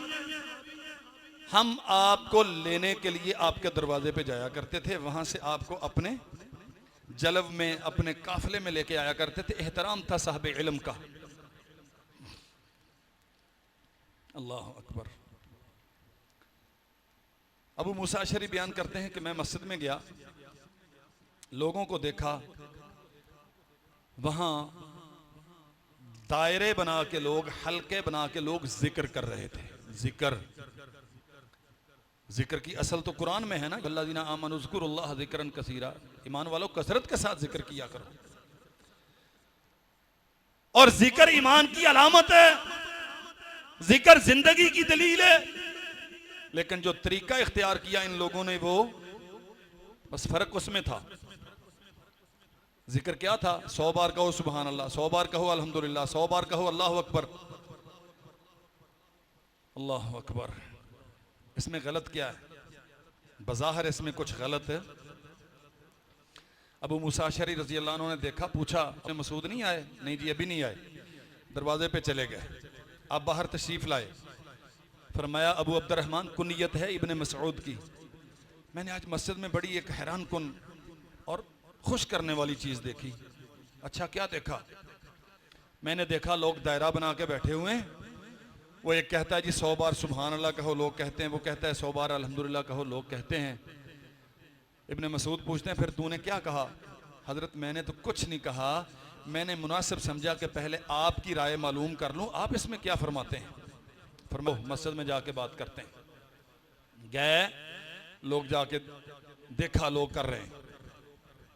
हम आपको लेने के लिए आपके दरवाजे पे जाया करते थे, वहां से आपको अपने जलव में, अपने काफिले में लेके आया करते थे। एहतराम था साहब इल्म का। अल्लाह अकबर। अबू मूसा अशअरी बयान करते हैं कि मैं मस्जिद में गया, लोगों को देखा, वहां दायरे बना के लोग, हल्के बना के लोग जिक्र कर रहे थे। जिक्र की असल तो कुरान में है ना, वल्लज़ीना आमनू ज़कुरुल्लाह ज़िक्रन कसीरा, ईमान वालों कसरत के साथ जिक्र किया करो। और जिक्र ईमान की अलामत है, जिक्र जिंदगी की दलील है। लेकिन जो तरीका इख्तियार किया इन लोगों ने, वो बस फर्क उसमें था। जिक्र क्या था? 100 बार कहो सुभान अल्लाह, 100 बार कहो अल्हम्दुलिल्लाह, 100 बार कहो अल्लाहु अकबर। अल्लाहु अकबर। इसमें गलत क्या है? बज़ाहिर इसमें कुछ गलत है। अबू मूसा अशअरी रज़ी अल्लाह अन्हु ने देखा, पूछा मसूद नहीं आए? नहीं जी अभी नहीं आए। दरवाजे पे चले गए, आप बाहर तशरीफ लाए, फरमाया अबू अब्दुर्रहमान कुनियत है इब्ने मसऊद की। मैंने आज मस्जिद में बड़ी एक हैरान कुन और खुश करने वाली चीज देखी। अच्छा क्या देखा? मैंने देखा लोग दायरा बना के बैठे हुए हैं, वो एक कहता है जी 100 बार सुभान अल्लाह कहो, लोग कहते हैं, वो कहता है 100 बार अल्हम्दुलिल्लाह कहो, लोग कहते हैं। इब्ने मसूद पूछते हैं फिर तूने क्या कहा? हजरत मैंने तो कुछ नहीं कहा, मैंने मुनासिब समझा कि पहले आपकी राय मालूम कर लूं, आप इसमें क्या फरमाते हैं। फरमाओ मस्जिद में जाके बात करते हैं। गए लोग, जाके देखा लोग कर रहे हैं।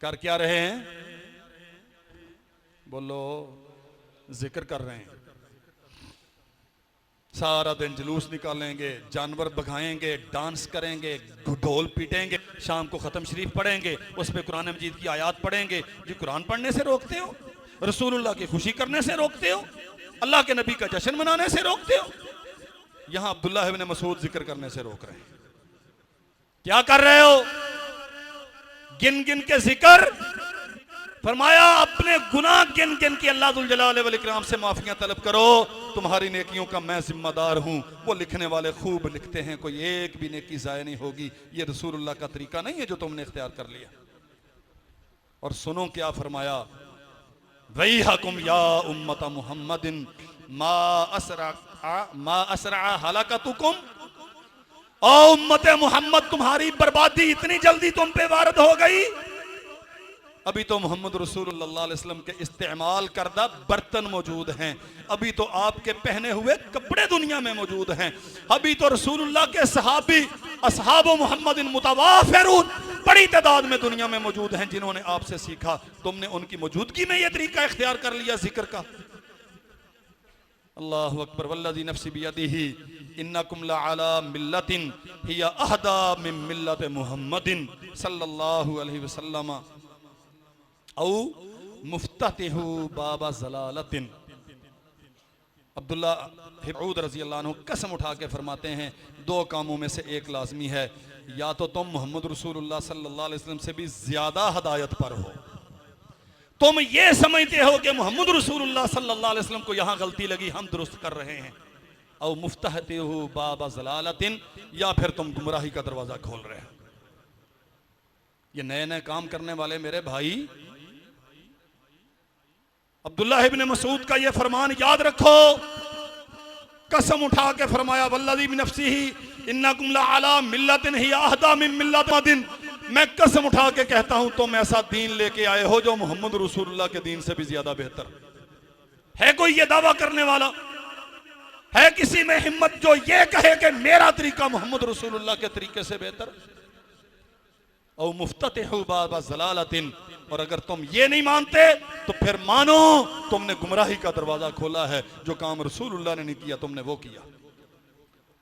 कर क्या रहे हैं? बोलो, जिक्र कर रहे हैं। सारा दिन जुलूस निकालेंगे, जानवर भगाएंगे, डांस करेंगे, ढोल पीटेंगे, शाम को खत्म शरीफ पढ़ेंगे, उस पर कुरान मजीद की आयत पढ़ेंगे। जी कुरान पढ़ने से रोकते हो, रसूलुल्लाह की खुशी करने से रोकते हो, अल्लाह के नबी का जश्न मनाने से रोकते हो। यहां अब्दुल्लाह इब्न मसूद जिक्र करने से रोक रहे हैं। क्या कर रहे हो? गिन गिन के जिक्र। फरमाया अपने गुनाह गिन गिन के अल्लाह दुल जलाल वल इकराम से माफियां तलब करो, तुम्हारी नेकियों का मैं जिम्मेदार हूं। वो लिखने वाले खूब लिखते हैं, कोई एक भी नेकी जाया नहीं होगी। ये रसूलुल्लाह का तरीका नहीं है जो तुमने इख्तियार कर लिया। और सुनो क्या फरमाया, वैहकुम या उम्मत मुहम्मदिन मा असरा हलाकतुकुम। ओ उम्मत मुहम्मद, तुम्हारी बर्बादी इतनी जल्दी तुम पे वारद हो गई। अभी तो मोहम्मद रसूलुल्लाह सल्लल्लाहु अलैहि वसल्लम के इस्तेमाल करदा बर्तन मौजूद हैं, अभी तो आपके पहने हुए कपड़े दुनिया में मौजूद हैं, अभी तो रसूलुल्लाह के सहाबी असहाब मोहम्मदिन मुतवाफिरून बड़ी तादाद में दुनिया में मौजूद हैं जिन्होंने आपसे सीखा। तुमने उनकी मौजूदगी में यह तरीका इख्तियार कर लिया जिक्र का। अल्लाहु अकबर। वल्लज़ी नफ्सी बियदिही इन्नकुम लअला मिल्लतिन हिया अहदा मिन मिल्लति मुहम्मदिन सल्लल्लाहु अलैहि वसल्लम औ मुफ्ततिहु बाबा ज़लालतिन। अब्दुल्ला हिबऊद रज़ी अल्लाह अन्हु कसम उठा के फरमाते हैं, दो कामों में से एक लाजमी है, या तो तुम मोहम्मद रसूलुल्लाह सल्लल्लाहु अलैहि वसल्लम से भी ज्यादा हदायत पर हो, तुम ये समझते हो कि मोहम्मद रसूलुल्लाह सल्लल्लाहु अलैहि वसल्लम को यहां गलती लगी, हम दुरुस्त कर रहे हैं। औ मुफ्ततिहु बाबा ज़लालतिन, या फिर तुम गुमराही का दरवाजा खोल रहे हो। ये नए नए काम करने वाले मेरे भाई, अब्दुल्ला इब्न मसूद का ये फरमान याद रखो। कसम उठा के फरमाया, वल्लज़ी बिनफ्सिही इन्नकुम लअला मिल्लतिन हिया अहदा मिन मिल्लति मुहम्मदिन। मैं कसम उठा के कहता हूं तुम ऐसा दीन लेके आए हो जो मोहम्मद रसूलुल्लाह के दीन से भी ज्यादा बेहतर है। कोई ये दावा करने वाला है किसी में हिम्मत जो ये कहे कि मेरा तरीका मोहम्मद रसूलुल्लाह के तरीके से बेहतर? औ मुफ्ततिहु बाबा ज़लालतिन। और अगर तुम ये नहीं मानते तो फिर मानो तुमने गुमराही का दरवाजा खोला है। जो काम रसूलुल्लाह ने नहीं किया तुमने वो किया।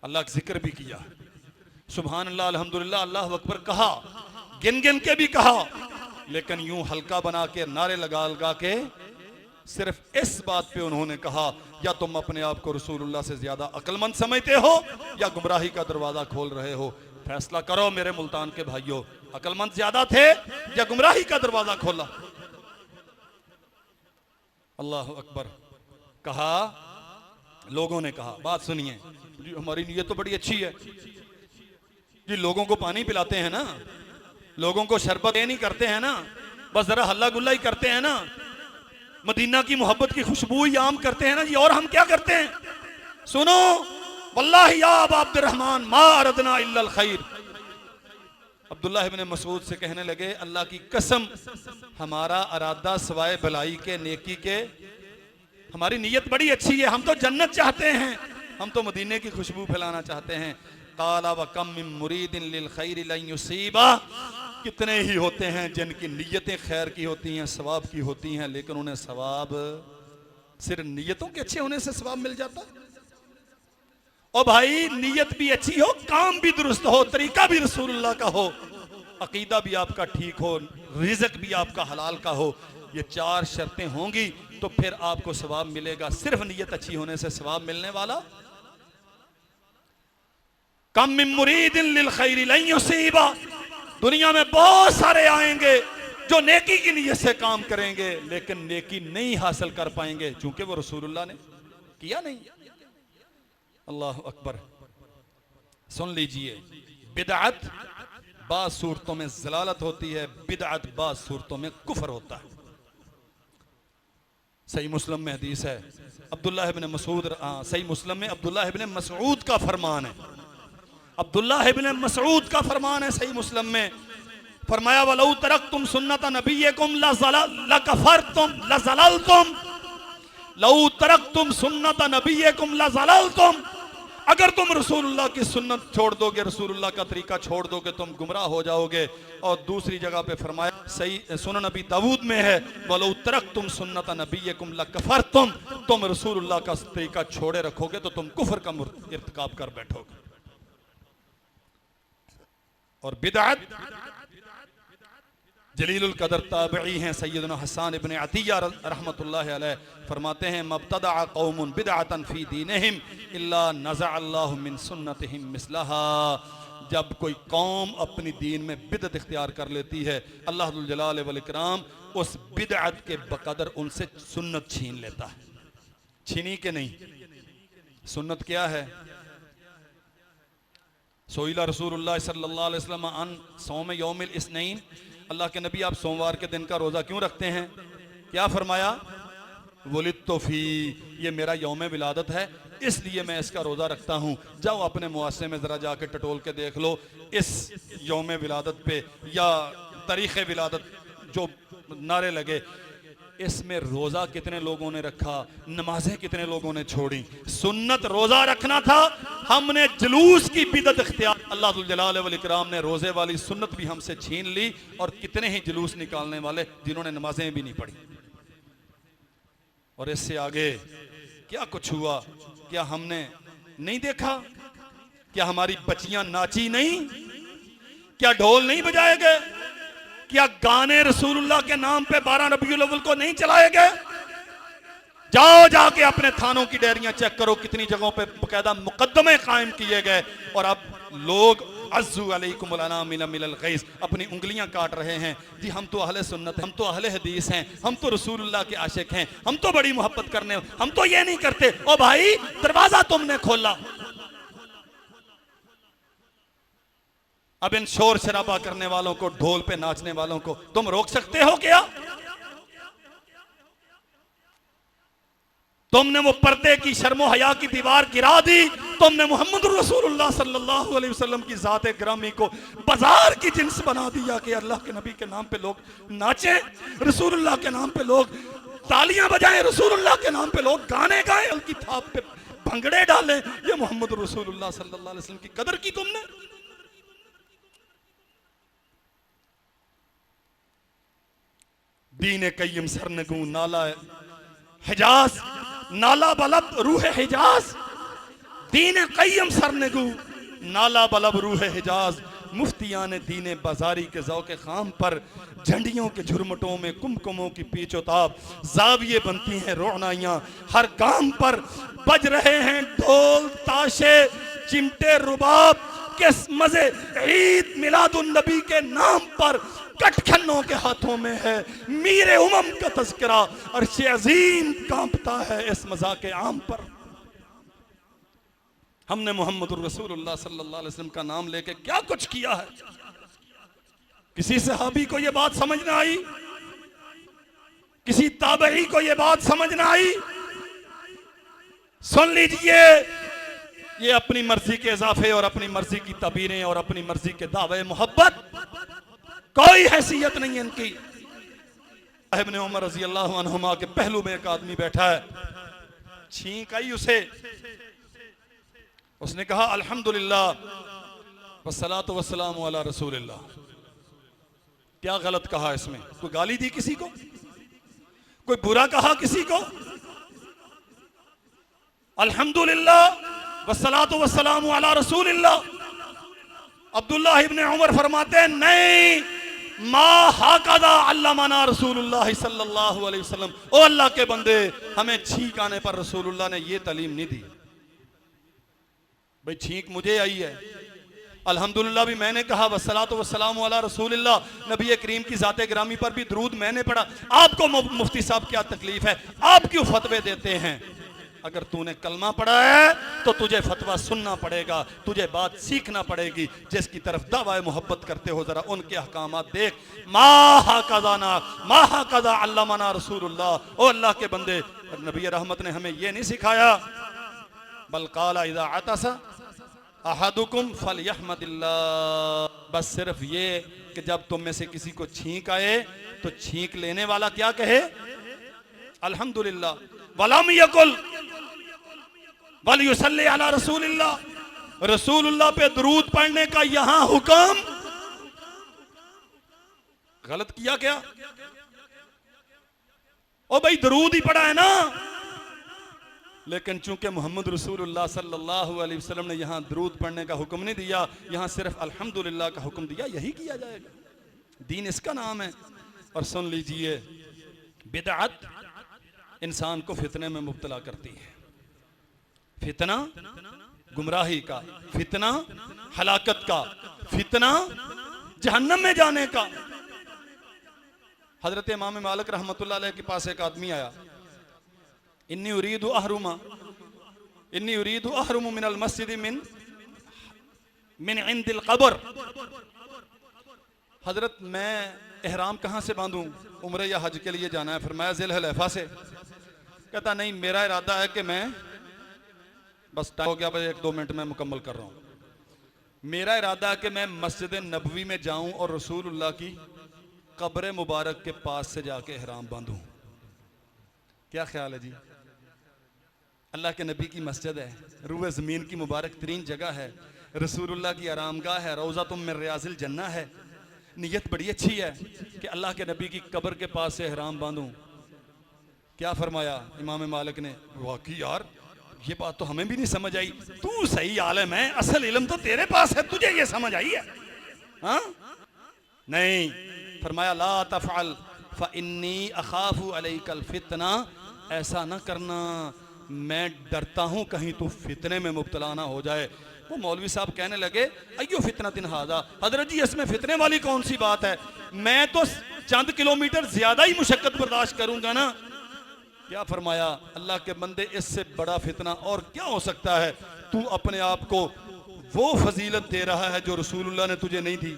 अल्लाह का जिक्र भी किया, सुभान अल्लाह, अल्हम्दुलिल्लाह, अल्लाहु अकबर कहा, गिन गिन के भी कहा, लेकिन यूं हल्का बना के नारे लगा लगा के सिर्फ इस बात पे उन्होंने कहा, या तुम अपने आप को रसूलुल्लाह से ज्यादा अक्लमंद समझते हो या गुमराही का दरवाजा खोल रहे हो। फैसला करो मेरे मुल्तान के भाइयों, अक्लमंद ज्यादा थे या गुमराही का दरवाजा खोला? अल्लाह अकबर। कहा, लोगों ने कहा, बात सुनिए जी, हमारी नीयत तो बड़ी अच्छी है जी, लोगों को पानी पिलाते हैं ना, लोगों को शरबत नहीं करते हैं ना, बस जरा हल्ला गुल्ला ही करते हैं ना, मदीना की मोहब्बत की खुशबू ही आम करते हैं ना जी, और हम क्या करते हैं? सुनो, वल्लाहि या अबा अब्दुर्रहमान मा अरदना इल्लल खैर। अब्दुल्लाह इब्न मसूद से कहने लगे, अल्लाह की कसम हमारा इरादा सवाए भलाई के, नेकी के, हमारी नीयत बड़ी अच्छी है, हम तो जन्नत चाहते हैं, हम तो मदीने की खुशबू फैलाना चाहते हैं। काला व कम मिन मुरीदिन लिल खैर लन युसीबा। कितने ही होते हैं जिनकी नीयतें खैर की होती हैं, सवाब की होती हैं, लेकिन उन्हें सवाब सिर्फ नीयतों के अच्छे होने से सवाब मिल जाता। और भाई नीयत भी अच्छी हो, काम भी दुरुस्त हो, तरीका भी रसूलुल्लाह का हो, अकीदा भी आपका ठीक हो, रिज़्क भी आपका हलाल का हो, ये चार शर्तें होंगी तो फिर आपको सवाब मिलेगा। सिर्फ नीयत अच्छी होने से सवाब मिलने वाला? कम मिन मुरीदिन लिल खैर लन युसीबा। दुनिया में बहुत सारे आएंगे जो नेकी की नीयत से काम करेंगे, लेकिन नेकी नहीं हासिल कर पाएंगे क्योंकि वो रसूलुल्लाह ने किया नहीं। अल्लाह अकबर। सुन लीजिए, बिदअत बाज़ सूरतों में ज़लालत होती है, बिदअत बाज़ सूरतों में कुफ्र होता है। सही मुस्लिम में हदीस है, अब्दुल्लाह इब्न मसूद, सही मुस्लिम में अब्दुल्लाह इब्न मसऊद का फरमान है, अब्दुल्लाह इब्न मसऊद का फरमान है सही मुस्लिम में। फरमाया वलौ तरक्तुम सुन्नत नबिय्यकुम लकफरतुम लज़ललतुम, लौ तरक्तुम सुन्नत नबिय्यकुम लज़ललतुम, अगर तुम रसूलुल्लाह की सुन्नत छोड़ दोगे, रसूलुल्लाह का तरीका छोड़ दोगे, तुम गुमराह हो जाओगे। और दूसरी जगह पे फरमाया, सही सुनन नबी दाऊद में है, वलौ तरक्तुम सुन्नत नबिय्यकुम लकफरतुम, तुम रसूलुल्लाह का तरीका छोड़े रखोगे तो तुम कुफ्र का इर्तिकाब कर बैठोगे। और बिदअत, जलीलुल कदर ताबई हैं सैयदना हसन इब्न अतिया रहमतुल्लाहि अलैह, फरमाते हैं मब्तदा कौमुन बिदअतन फी दीनिहिम इल्ला नज़अल्लाहु मिन सुन्नतिहिम मिस्लहा। जब कोई कौम अपनी दीन में बिदअत इख्तियार कर लेती है, अल्लाह जुल जलाल वल इकराम उस बिदअत के बकदर उनसे सुन्नत छीन लेता है। छीनी के नहीं, सुन्नत क्या है? सोइला रसूलुल्लाह सल्लल्लाहु अलैहि वसल्लम अन सौम यौमिल इस्नैन, अल्लाह के नबी आप सोमवार के दिन का रोज़ा क्यों रखते हैं? क्या फरमाया? वलिदतु फी, ये मेरा यौम विलादत है इसलिए मैं इसका रोज़ा रखता हूँ। जाओ अपने मुआस्से में ज़रा जाके टटोल के देख लो, इस यौम विलादत पे या तारीख़ विलादत जो नारे लगे, इसमें रोज़ा कितने लोगों ने रखा, नमाजें कितने लोगों ने छोड़ी। सुन्नत रोज़ा रखना था, हमने जुलूस की बिदअत इख्तियार, अल्लाह जुल जलाल वल इकराम ने रोज़े वाली सुन्नत भी हमसे छीन ली। और कितने ही जुलूस निकालने वाले जिन्होंने नमाजें भी नहीं पढ़ी। और इससे आगे क्या कुछ हुआ, क्या हमने नहीं देखा? क्या हमारी बच्चियां नाची नहीं? क्या ढोल नहीं बजाए गए? क्या गाने रसूलुल्लाह के नाम पे 12 रबीउल अव्वल को नहीं चलाए गए? जाओ जाके अपने थानों की डायरियां चेक करो, कितनी जगहों पे बकायदा मुकद्दमे कायम किए गए। और अब लोग अज़्ज़ु अलैकुम अनामिल मिनल गैज़ अपनी उंगलियां काट रहे हैं। जी हम तो अहले सुन्नत हैं, हम तो अहले हदीस हैं, हम तो रसूलुल्लाह के आशिक हैं, हम तो बड़ी मोहब्बत करने, हम तो ये नहीं करते। ओ भाई, दरवाजा तुमने खोला, अब इन शोर शराबा करने वालों को, ढोल पे नाचने वालों को तुम रोक सकते हो क्या? तुमने वो पर्दे की शर्मो हया की दीवार गिरा दी, तुमने मोहम्मद रसूलुल्लाह सल्लल्लाहु अलैहि वसल्लम की जाते ग्रामी को बाजार की जिन्स बना दिया कि अल्लाह के नबी के नाम पे लोग नाचे, रसूलुल्लाह के नाम पे लोग तालियां बजाएं, रसूलुल्लाह के नाम पे लोग गाने गाएं, उनकी थाप पे भंगड़े डालें। ये मोहम्मद रसूलुल्लाह सल्लल्लाहु अलैहि वसल्लम की कदर की तुमने? दीन कय्यम सरनगू नाला हिजाज, नाला बलब रूह हिजाज, दीन कय्यम सरनगू नाला बलब रूह हिजाज। मुफ्तियान दीन बाजारी के ज़ौक़े ख़ाम पर झंडियों के झुरमुटों में कुमकुमों की पीछोताब, जाविये बनती हैं रोनाइयाँ, हर गाम पर बज रहे हैं ढोल ताशे चिमटे रुबाब, किस मजे ईद मिलादुन नबी के नाम पर कटखन्नों के हाथों में है मीरे उमम का तज़किरा, अर्श अज़ीम कांपता है इस मज़ाक़े आम पर। हमने मोहम्मद रसूलुल्लाह सल्लल्लाहु अलैहि वसल्लम का नाम लेके क्या कुछ किया है? किसी सहाबी को यह बात समझ ना आई? किसी ताबई को यह बात समझ ना आई? सुन लीजिए, ये अपनी मर्जी के इजाफे और अपनी मर्जी की तबीरें और अपनी मर्जी के दावे मोहब्बत, कोई हैसियत नहीं है इनकी। इब्न उमर रज़ी अल्लाहु अन्हुमा के पहलू में एक आदमी बैठा है, छींक आई उसे, उसने कहा अल्हम्दुलिल्लाह वस्सलातु वस्सलामु अला रसूलिल्लाह। क्या गलत कहा इसमें? कोई गाली दी किसी को? कोई बुरा कहा किसी को? अल्हम्दुलिल्लाह वस्सलातु वस्सलामु अला रसूलिल्लाह। अब्दुल्लाह इब्न उमर फरमाते हैं नहीं, मा हाकदा अल्लमना रसूलुल्लाह सल्लल्लाहु अलैहि वसल्लम, ओ अल्लाह के बंदे, हमें छींक आने पर रसूलुल्लाह ने ये तालीम नहीं दी। भाई छींक मुझे आई है, अल्हम्दुलिल्लाह भी मैंने कहा, वस्सलातु वस्सलामु अला रसूलिल्लाह, नबी करीम की जाते ग्रामी पर भी दुरूद मैंने पढ़ा। आपको मुफ्ती साहब क्या तकलीफ है? आप क्यों फतवे देते हैं? अगर तूने कलमा पढ़ा है तो तुझे फतवा सुनना पड़ेगा, तुझे बात सीखना पड़ेगी। जिसकी तरफ दावा मोहब्बत करते हो जरा उनके अहकामात देख। मा हाकदा अल्लमना रसूलुल्लाह, ओ अल्लाह के बंदे, नबी रहमत ने हमें ये नहीं सिखाया, बल काला इज़ा अतसा अहदुकुम फलयहमदिल्लाह, बस सिर्फ ये कि कि जब तुम में से किसी को छींक आए तो छींक लेने वाला क्या कहे? अल्हम्दुलिल्लाह। वलम यकुल वलयुसल्ली अला रसूलिल्लाह, रसूलुल्लाह पे दुरूद पढ़ने का यहां हुक्म गलत किया क्या? ओ भाई दुरूद ही पढ़ा है ना, लेकिन चूंकि मोहम्मद रसूलुल्लाह सल्लल्लाहु अलैहि वसल्लम ने यहां दुरूद पढ़ने का हुक्म नहीं दिया, यहां सिर्फ अल्हम्दुलिल्लाह का हुक्म दिया, यही किया जाएगा। दीन इसका नाम है। और सुन लीजिए, बिदअत इंसान को फितने में मुब्तला करती है। फितना गुमराही का, फितना हलाकत का, फितना जहन्नम में जाने का। हजरत इमाम मालिक रहमतुल्लाह अलैह के पास एक आदमी आया, इन्नी उरीदु अहरुमु मिनल मस्जिद मिन इंदिल क़ब्र। हजरत मैं एहराम कहाँ से बांधूं? उम्रे या हज के लिए जाना है। फरमाया ज़िल हुलैफा से। कहता नहीं, मेरा इरादा है कि मैं बस टाइम हो गया, बस 1-2 मिनट में मुकम्मल कर रहा हूँ। मेरा इरादा है कि मैं मस्जिद नबवी में जाऊं और रसूलुल्लाह की कब्र मुबारक के पास से जाके एहराम बांधूं। क्या ख्याल है जी? अल्लाह के नबी की मस्जिद है, रूए ज़मीन की मुबारक तरीन जगह है, रसूलुल्लाह की आरामगाह है, रोज़ा तुम में रियाज़िल जन्ना है। नीयत बड़ी अच्छी है कि अल्लाह के नबी की कब्र के पास से एहराम बांधूं। क्या फरमाया इमाम मालिक ने? वाकई यार, ये बात तो हमें भी नहीं समझ आई। तू सही आलिम है, असल इल्म तो तेरे पास है, तुझे ये समझ आई है? हाँ नहीं। फरमाया ला तफ़अल फ़इन्नी अख़ाफ़ु अलैकल फ़ितना। ऐसा ना करना, मैं डरता हूं कहीं तू फितने में मुब्तला ना हो जाए। वो मौलवी साहब कहने लगे अय्यो फितनतिन हाज़ा, हज़रत जी इसमें फितने वाली कौन सी बात है? मैं तो चंद किलोमीटर ज्यादा ही मुशक्कत बर्दाश्त करूंगा ना। क्या फरमाया? अल्लाह के बंदे, इससे बड़ा फितना और क्या हो सकता है? तू अपने आप को वो फजीलत दे रहा है जो रसूलुल्लाह ने तुझे नहीं दी।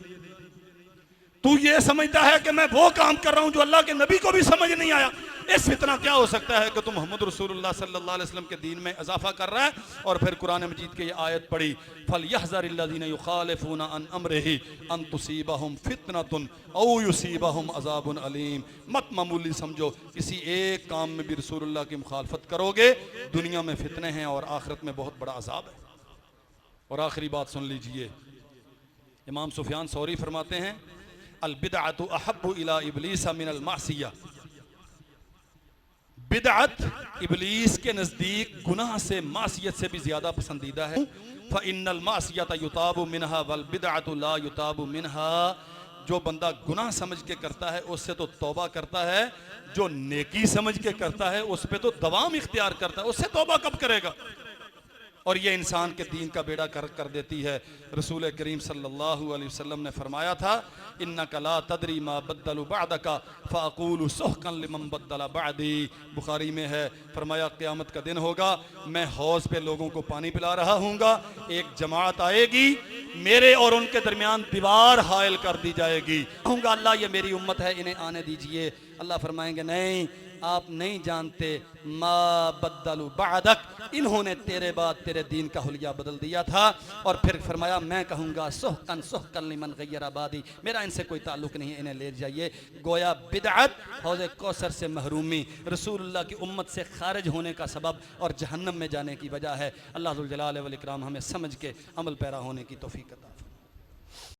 तू ये समझता है कि मैं वो काम कर रहा हूं जो अल्लाह के नबी को भी समझ नहीं आया। इस फितना क्या हो सकता है कि तुम मोहम्मद रसूलुल्लाह सल्लल्लाहु अलैहि वसल्लम के दीन में इजाफा कर रहा है। और फिर कुरान मजीद की ये आयत पढ़ी, फलयहज़रिल्लज़ीना युखालिफूना अन अम्रिही अन तुसीबहुम फितनतुन औ युसीबहुम अज़ाबुन अलीम। मत मामूली समझो, किसी एक काम में भी रसूलुल्लाह की मुखालफत करोगे, दुनिया में फितने हैं और आखिरत में बहुत बड़ा अजाब है। और आखिरी बात सुन लीजिए, इमाम सुफियान सौरी फरमाते हैं अल बिदअतु अहब्बु इला इब्लीस मिनल मासिया। बिदअत इब्लीस के नजदीक गुनाह से, मासियत से भी ज्यादा पसंदीदा है। फ़इन्नल मासियत युताबु मिनहा वल बिदअतु ला युताबु मिनहा। जो बंदा गुनाह समझ के करता है उससे तो तौबा करता है, जो नेकी समझ के करता है उस पे तो दवाम इख्तियार करता है, उससे तौबा कब करेगा? और ये इंसान के दीन का बेड़ा कर देती है। रसूल करीम सल्लल्लाहु अलैहि वसल्लम ने फरमाया था, इन्नका ला तदरी मा बद्दलु बअदका फ़अक़ूलु सुहक़न लिमन बद्दल बअदी। बुखारी में है, फरमाया क़यामत का दिन होगा, मैं हौज़ पे लोगों को पानी पिला रहा हूँगा, एक जमात आएगी, मेरे और उनके दरमियान दीवार हायल कर दी जाएगी। कहूँगा अल्लाह ये मेरी उम्मत है, इन्हें आने दीजिए। अल्लाह फरमाएंगे नहीं, आप नहीं जानते, मा बद्दलु बअदक, इन्होंने तेरे बाद तेरे दीन का हुलिया बदल दिया था। और फिर फरमाया मैं कहूँगा सुहकन सुहकन लिमन गय्यर आबादी, मेरा इनसे कोई ताल्लुक नहीं है, इन्हें ले जाइए। गोया बिदअत हौज़े कौसर से महरूमी, रसूलुल्लाह की उम्मत से खारिज होने का सबब और जहन्नम में जाने की वजह है। अल्लाह ज़ुल जलाल वल इकराम हमें समझ के अमल पैरा होने की तौफीक अता फरमाए।